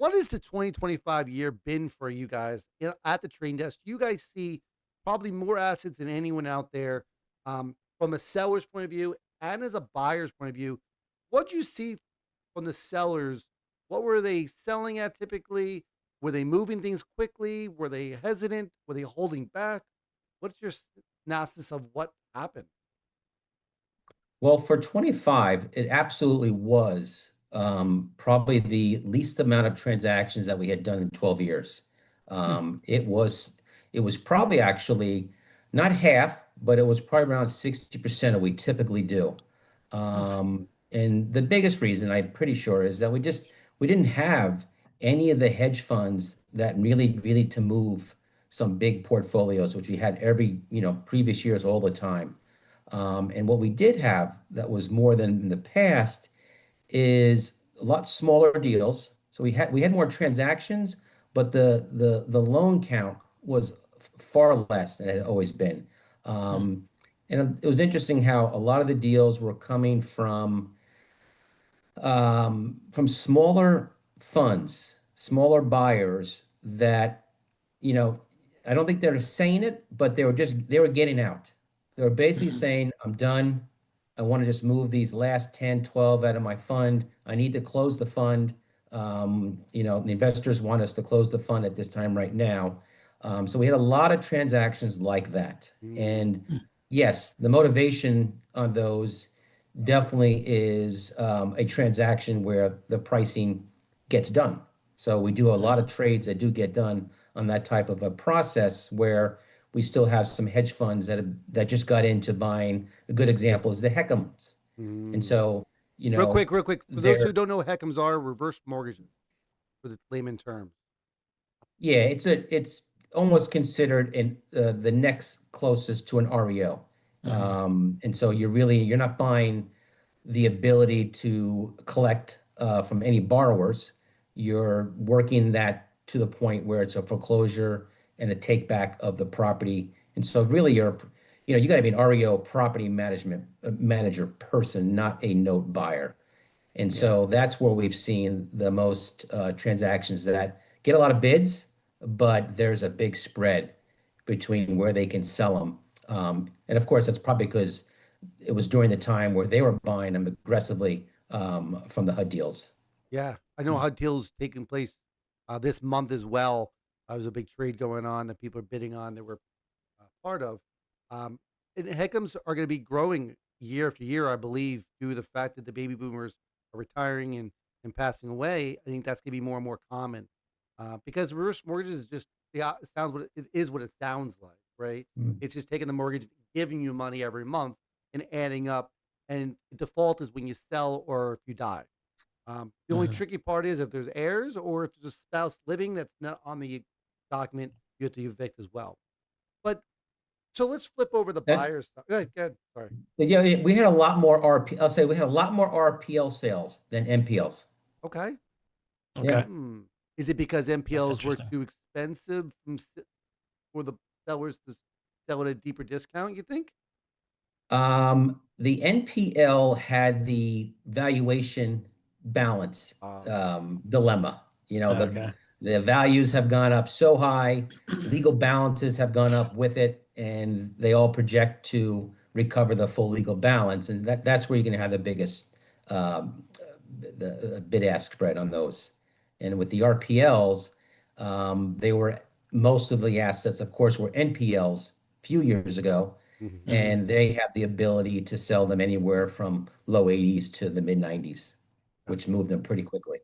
What has the 2025 year been for you guys at the trading desk? You guys see probably more assets than anyone out there, from a seller's point of view and as a buyer's point of view. What do you see from the sellers? What were they selling at typically? Were they moving things quickly? Were they hesitant? Were they holding back? What's your synopsis of what happened? Well, for 25, it absolutely was probably the least amount of transactions that we had done in 12 years. Hmm. It was probably actually not half, but it was probably around 60% of what we typically do. And the biggest reason I'm pretty sure is that we didn't have any of the hedge funds that really to move some big portfolios, which we had every, previous years all the time. And what we did have that was more than in the past is a lot smaller deals. So we had more transactions, but the loan count was far less than it had always been. Um, and it was interesting how a lot of the deals were coming from smaller funds, smaller buyers that, you know, I don't think they're saying it, but they were getting out. They were basically saying, I'm done. I want to just move these last 10, 12 out of my fund. I need to close the fund. The investors want us to close the fund at this time right now. So we had a lot of transactions like that. Mm. And yes, the motivation on those definitely is a transaction where the pricing gets done. So we do a lot of trades that do get done on that type of a process where we still have some hedge funds that just got into buying. A good example is the HECMs. And Mm. so, Real quick, for those they're who don't know what HECMs are, reverse mortgages, with its layman terms. yeah, it's almost considered the next closest to an REO. And so you're not buying the ability to collect from any borrowers. You're working that to the point where it's a foreclosure and a take back of the property. And so really you got to be an REO property management manager person, not a note buyer. And Yeah. so that's where we've seen the most transactions that get a lot of bids, but there's a big spread between where they can sell them. And of course, that's probably because it was during the time where they were buying them aggressively from the HUD deals. Yeah. I know how deals taking place this month as well. There's a big trade going on that people are bidding on that we're part of. Um, and Heckams are going to be growing year after year, I believe, due to the fact that the baby boomers are retiring and passing away. I think that's going to be more and more common because reverse mortgages is just, yeah, it sounds it is what it sounds like, right? Mm. It's just taking the mortgage, giving you money every month and adding up. And default is when you sell or if you die. The only Mhm. tricky part is if there's heirs or if there's a spouse living that's not on the document, you have to evict as well. But so let's flip over the That, buyers. Go ahead, go ahead. Sorry. yeah, we had a lot more I'll say we had a lot more RPL sales than MPLs. Okay. Yeah. Okay, Hmm. Is it because that's MPLs were interesting. too expensive for the sellers to sell at a deeper discount? You think? The NPL had the valuation balance dilemma. You know, the Okay. the values have gone up so high, legal balances have gone up with it, and they all project to recover the full legal balance, and that's where you're going to have the biggest um, the bid ask spread on those. And with the RPLs, they were most of the assets, of course, were NPLs a few years ago, Mhm. Mhm. and they have the ability to sell them anywhere from low 80s to the mid 90s, which moved them pretty quickly.